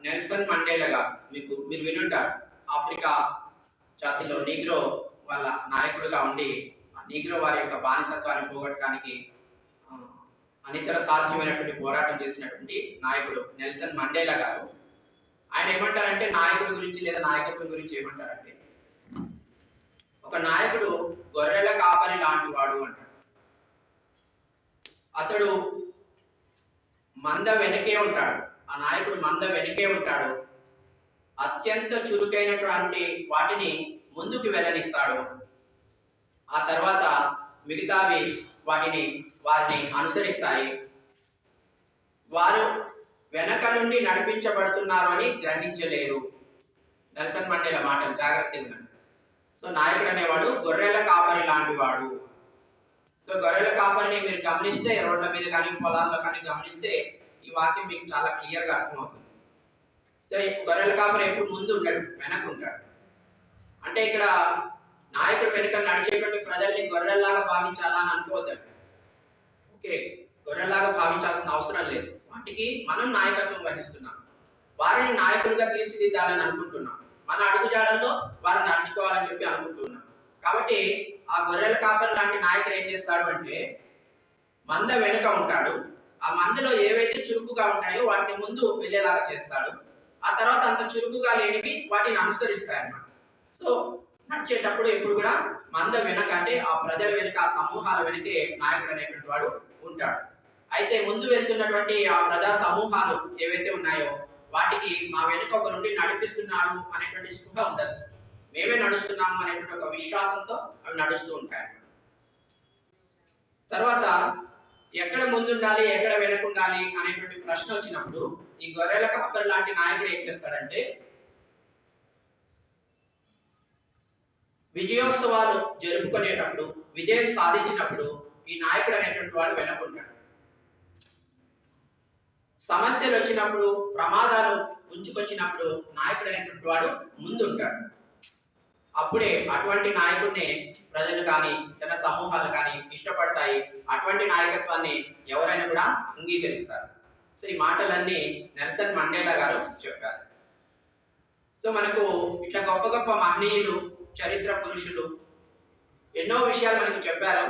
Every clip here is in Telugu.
నెల్సన్ మండేలాగా మీరు వినుంటారు. ఆఫ్రికా జాతిలో నీగ్రో వాళ్ళ నాయకుడిగా ఉండి ఆ నీగ్రో వారి యొక్క బానిసత్వాన్ని పోగొట్టడానికి అనితర సాధ్యమైనటువంటి పోరాటం చేసినటువంటి నాయకుడు నెల్సన్ మండేలా గారు. ఆయన ఏమంటారంటే నాయకుడి గురించి లేదా నాయకత్వం గురించి ఏమంటారంటే, ఒక నాయకుడు గొర్రెల కాపరి లాంటి వాడు అంటాడు. అతడు మంద వెనకే ఉంటాడు. ఆ నాయకుడు మంద వెనకే ఉంటాడు. అత్యంత చురుకైనటువంటి వాటిని ముందుకు వెళ్ళనిస్తాడు. ఆ తర్వాత మిగతావి వారిని అనుసరిస్తాయి. వారు వెనక నుండి నడిపించబడుతున్నారు అని గ్రహించలేరు. నెల్సన్ మండేలా మాటలు జాగ్రత్తగా. సో నాయకుడు అనేవాడు గొర్రెల కాపరి లాంటి వాడు. సో గొర్రెల కాపరిని మీరు గమనిస్తే, రోడ్ల మీద కానీ పొలాల్లో కానీ గమనిస్తే ఈ వాక్యం మీకు చాలా క్లియర్గా అర్థమవుతుంది. సో గొర్రెల కాపరి ఎప్పుడు ముందు ఉంటాడు, వెనక ఉంటాడు. అంటే ఇక్కడ నాయకుడు వెనుక నడిచేటువంటి ప్రజల్ని గొర్రెల్లాగా భావించాలా అని అనుకోవద్దండి. ఓకే, గొర్రెల్లాగా భావించాల్సిన అవసరం లేదు. వాటికి మనం నాయకత్వం వహిస్తున్నాం. వారిని నాయకులుగా తీర్చిదిద్దాలని అనుకుంటున్నాం. మన అడుగుజాడల్లో వారు నడుచుకోవాలని చెప్పి అనుకుంటున్నాం. కాబట్టి ఆ గొర్రెల కాపరి లాంటి నాయకుడు ఏం చేస్తాడు అంటే, మంద వెనుక ఉంటాడు. ఆ మందలో ఏవైతే చురుకుగా ఉంటాయో వాటిని ముందు వెళ్ళేలాగా చేస్తాడు. ఆ తర్వాత అంత చురుకుగా లేనివి వాటిని అనుసరిస్తాయి అన్నమాట. సో నడిచేటప్పుడు ఎప్పుడు కూడా మంద వెనక, అంటే ఆ ప్రజల వెనుక, ఆ సమూహాల వెనకే నాయకుడు అనేటువంటి వాడు ఉంటాడు. అయితే ముందు వెళ్తున్నటువంటి ఆ ప్రజా సమూహాలు ఏవైతే ఉన్నాయో వాటికి మా వెనుక ఒక నుండి నడిపిస్తున్నాడు అనేటువంటి స్పృహ ఉండదు. మేమే నడుస్తున్నాము అనేటువంటి ఒక విశ్వాసంతో అవి నడుస్తూ ఉంటాయి. తర్వాత ఎక్కడ ముందుండాలి, ఎక్కడ వెనకుండాలి అనేటువంటి ప్రశ్న వచ్చినప్పుడు ఈ గొర్రెల కాపరి లాంటి నాయకుడు ఏం చేస్తాడంటే, విజయోత్సవాలు జరుపుకునేటప్పుడు, విజయం సాధించినప్పుడు ఈ నాయకుడు అనేటువంటి వాడు వెనకుంటాడు. సమస్యలు వచ్చినప్పుడు, ప్రమాదాలు ఉంచుకొచ్చినప్పుడు నాయకుడు అనేటువంటి వాడు ముందుంటాడు. అప్పుడే అటువంటి నాయకుడిని ప్రజలు కానీ జన సమూహాలు కానీ ఇష్టపడతాయి. అటువంటి నాయకత్వాన్ని ఎవరైనా కూడా అంగీకరిస్తారు. సో ఈ మాటలన్నీ నెల్సన్ మండేలా గారు చెప్పారు. సో మనకు ఇట్లా గొప్ప గొప్ప మహనీయులు, చరిత్ర పురుషులు ఎన్నో విషయాలు మనకి చెప్పారు.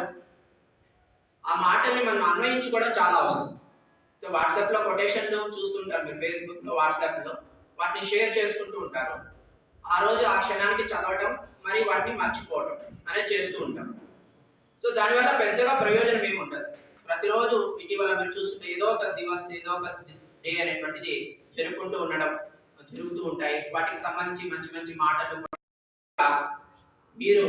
ఆ మాటల్ని మనం అన్వయించుకోవడం చాలా అవసరం. సో వాట్సాప్లో కొటేషన్లు చూస్తుంటారు మీరు, ఫేస్బుక్లో, వాట్సాప్లో వాటిని షేర్ చేసుకుంటూ ఉంటారు. ఆ రోజు ఆ క్షణానికి చదవటం, మరి వాటిని మర్చిపోవటం అనేది చేస్తూ ఉంటాం. సో దానివల్ల పెద్దగా ప్రయోజనం ఏమి ఉండదు. ప్రతిరోజు ఇటీవల మీరు చూస్తుంటే ఏదో ఒక దివస్, ఏదో ఒక డే అనేటువంటిది జరుగుతూ ఉంటాయి. వాటికి సంబంధించి మంచి మంచి మాటలు మీరు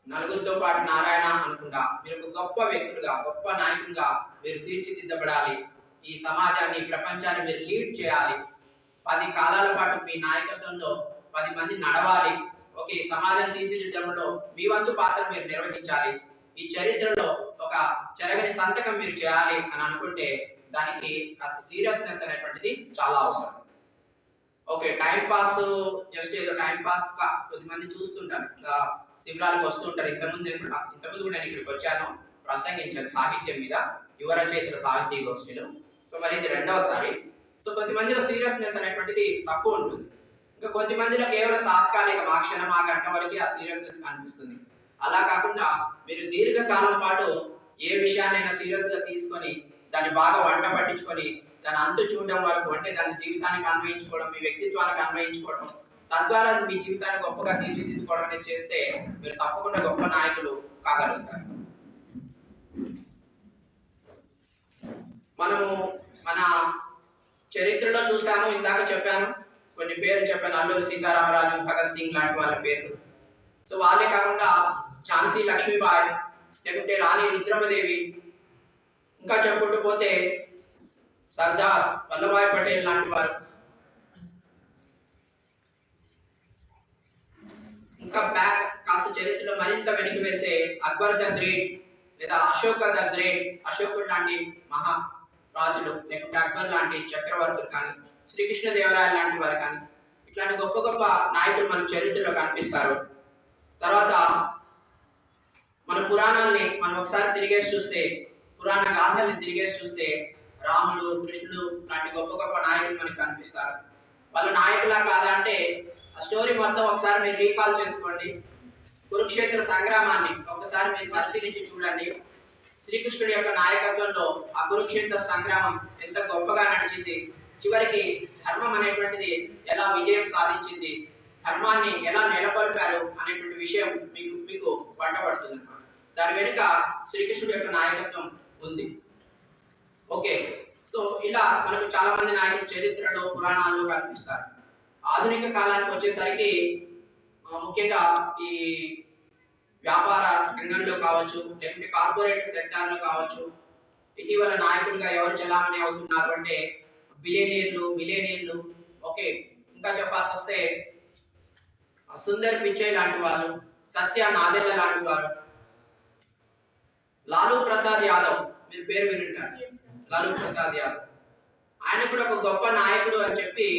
నలుగురితో పాటు నారాయణ అనుకుంటా మీరు ఒక గొప్ప వ్యక్తులుగా, గొప్ప నాయకులుగా మీరు తీర్చిదిద్దబడాలి. ఈ సమాజాన్ని, ప్రపంచాన్ని మీరు లీడ్ చేయాలి. 10 కాలాల పాటు మీ నాయకత్వంలో 10 మంది నడవాలి. ఓకే, సమాజం తీర్చిదిద్దడంలో మీ వంతు పాత్ర మీరు నిర్వహించాలి. ఈ చరిత్రలో ఒక చెరగని సంతకం మీరు చేయాలి అని అనుకుంటే దానికి కాస్త సీరియస్నెస్ అనేటువంటిది చాలా అవసరం. ఓకే, టైం పాస్, జస్ట్ ఏదో టైం పాస్ కొద్దిమంది చూస్తుంటారు, ఇట్లా శిబిరాలకు వస్తుంటారు. ఇంతకుముందు కూడా నేను ఇక్కడికి వచ్చాను, ప్రసంగించాను సాహిత్యం మీద, యువ రచయితల సాహిత్య గోష్ఠిలో. సో మరి ఇది 2వసారి. సో కొద్దిమందిలో సీరియస్నెస్ అనేటువంటిది తక్కువ ఉంటుంది. ఇంకా కొద్దిమందిలో కేవలం తాత్కాలిక ఆ క్షణం, ఆ గంట వరకు ఆ సీరియస్నెస్ కనిపిస్తుంది. అలా కాకుండా మీరు దీర్ఘకాలం పాటు ఏ విషయాన్నైనా సీరియస్ గా తీసుకొని దాన్ని బాగా వంట పట్టించుకొని దాని అంతు చూడడం వరకు, అంటే దాని జీవితానికి అన్వయించుకోవడం, మీ వ్యక్తిత్వానికి అన్వయించుకోవడం, తద్వారా మీ జీవితాన్ని గొప్పగా తీర్చిదిద్దుకోవడం అనేది చేస్తే మీరు తప్పకుండా గొప్ప నాయకులు కాగలుగుతారు. మనము మన చరిత్రలో చూసాము, ఇందాక చెప్పాను, కొన్ని పేర్లు చెప్పాను. అల్లూరి సీతారామరాజు, భగత్ సింగ్ లాంటి వాళ్ళ పేర్లు. సో వాళ్ళే కాకుండా ఝాన్సీ లక్ష్మీబాయి, లేకుంటే రాణి రుద్రమదేవి, ఇంకా చెప్పుకుంటూ పోతే సర్దార్ వల్లభాయ్ పటేల్ లాంటి వారు, ఇంకా బ్యాక్ కాస్త చరిత్రలో మరింత వెనక్కి వెళ్తే అక్బర్ ద గ్రేట్ లేదా అశోక ద గ్రేట్, అశోకుడు లాంటి మహా రాజులు, లేకుంటే అక్బర్ లాంటి చక్రవర్తులు కానీ, శ్రీకృష్ణదేవరాయలు లాంటి వారు కానీ, ఇట్లాంటి గొప్ప గొప్ప నాయకులు మన చరిత్రలో కనిపిస్తారు. తర్వాత మన పురాణాల్ని మనం ఒకసారి తిరిగేసి చూస్తే, పురాణ గాథల్ని తిరిగేసి చూస్తే రాముడు, కృష్ణుడు లాంటి గొప్ప గొప్ప నాయకులు మనకు కనిపిస్తారు. వాళ్ళు నాయకులా కాదా అంటే ఆ స్టోరీ మొత్తం ఒకసారి మీరు రీకాల్ చేసుకోండి. కురుక్షేత్ర సంగ్రామాన్ని ఒకసారి మీరు పరిశీలించి చూడండి. శ్రీకృష్ణుడి యొక్క నాయకత్వంలో ఆ కురుక్షేత్ర సంగ్రామం ఎంత గొప్పగా నడిచింది. చివరికి ధర్మం అనేటువంటిది ఎలా విజయం సాధించింది, ధర్మాన్ని ఎలా నెలకొల్పారు అనేటువంటి విషయం మీకు మీకు పట్టబడుతుంది అన్నమాట. దాని వెనుక శ్రీకృష్ణుడి యొక్క నాయకత్వం ఉంది. ఓకే, సో ఇలా మనకు చాలా మంది నాయకులు చరిత్రలో పురాణాల్లో కనిపిస్తారు. ఆధునిక కాలానికి వచ్చేసరికి ముఖ్యంగా ఈ వ్యాపార రంగంలో కావచ్చు, లేకుంటే కార్పొరేట్ సెక్టార్లో కావచ్చు, ఇటీవల నాయకులుగా ఎవరు చలామణి అవుతున్నారు అంటే బిలియనీర్లు, మిలియనీర్లు. ఓకే, ఇంకా చెప్పాల్సి వస్తే సుందర్ పిచ్చై లాంటి వాళ్ళు, సత్య నాదెళ్ల లాంటి వారు, లాలూ ప్రసాద్ యాదవ్, మీరు పేరు వినుంటారు. లాలూ ప్రసాద్ యాదవ్ ఆయన కూడా ఒక గొప్ప నాయకుడు అని చెప్పి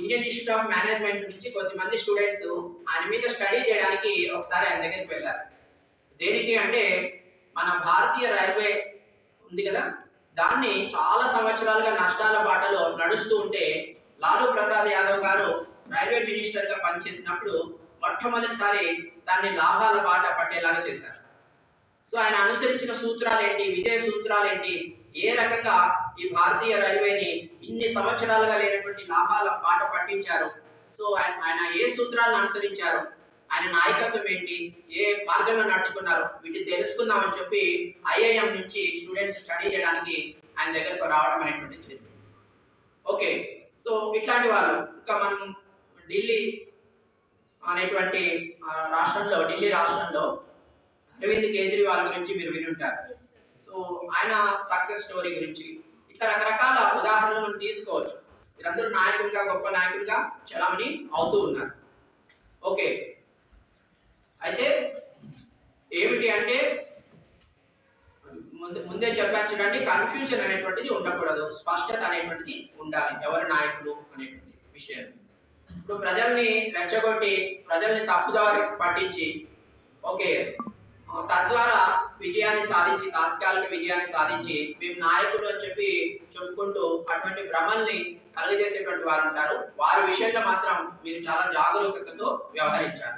ఇండియన్ ఇన్స్టిట్యూట్ ఆఫ్ మేనేజ్మెంట్ నుంచి కొద్దిమంది స్టూడెంట్స్ ఆయన మీద స్టడీ చేయడానికి ఒకసారి ఆయన దగ్గరికి వెళ్ళారు. దేనికి అంటే మన భారతీయ రైల్వే ఉంది కదా, దాన్ని చాలా సంవత్సరాలుగా నష్టాల బాటలో నడుస్తూ ఉంటే లాలూ ప్రసాద్ యాదవ్ గారు రైల్వే మినిస్టర్ గా పనిచేసినప్పుడు మొట్టమొదటిసారి దాన్ని లాభాల బాట పట్టేలాగా చేశారు. సో ఆయన అనుసరించిన సూత్రాలు ఏంటి, విజయ సూత్రాలు ఏంటి, ఏ రకంగా ఈ భారతీయ రైల్వేని ఇన్ని సంవత్సరాలుగా లేనటువంటి లాభాల బాట పట్టించారు, సో ఆయన ఏ సూత్రాలను అనుసరించారు, ఆయన నాయకత్వం ఏంటి, ఏ మార్గంలో నడుచుకున్నారు, వీటిని తెలుసుకుందామని చెప్పి ఐఐఎం నుంచి స్టూడెంట్స్ స్టడీ చేయడానికి ఆయన దగ్గరకు రావడం అనేటువంటి జరిగింది. ఓకే, సో ఇట్లాంటి వాళ్ళు ఇంకా మనం ఢిల్లీ అనేటువంటి రాష్ట్రంలో, ఢిల్లీ రాష్ట్రంలో అరవింద్ కేజ్రీవాల్ గురించి మీరు వినుంటారు. సో ఆయన సక్సెస్ స్టోరీ గురించి ఇట్లా రకరకాల ఉదాహరణలు మనం తీసుకోవచ్చు. వీరందరూ నాయకులుగా, గొప్ప నాయకులుగా చలామణి అవుతూ ఉన్నారు. ఓకే, అయితే ఏమిటి అంటే ముందే చెప్పాను చూడండి, కన్ఫ్యూజన్ అనేటువంటిది ఉండకూడదు, స్పష్టత అనేటువంటిది ఉండాలి ఎవరు నాయకులు అనేటువంటి విషయం. ఇప్పుడు ప్రజల్ని రెచ్చగొట్టి, ప్రజల్ని తప్పుదారి పట్టించి, ఓకే, తద్వారా విజయాన్ని సాధించి, తాత్కాలిక విజయాన్ని సాధించి మేము నాయకులు అని చెప్పి చెప్పుకుంటూ అటువంటి భ్రమల్ని కలుగజేసేటువంటి వారు ఉంటారు. వారి విషయంలో మాత్రం మీరు చాలా జాగరూకతతో వ్యవహరించాలి.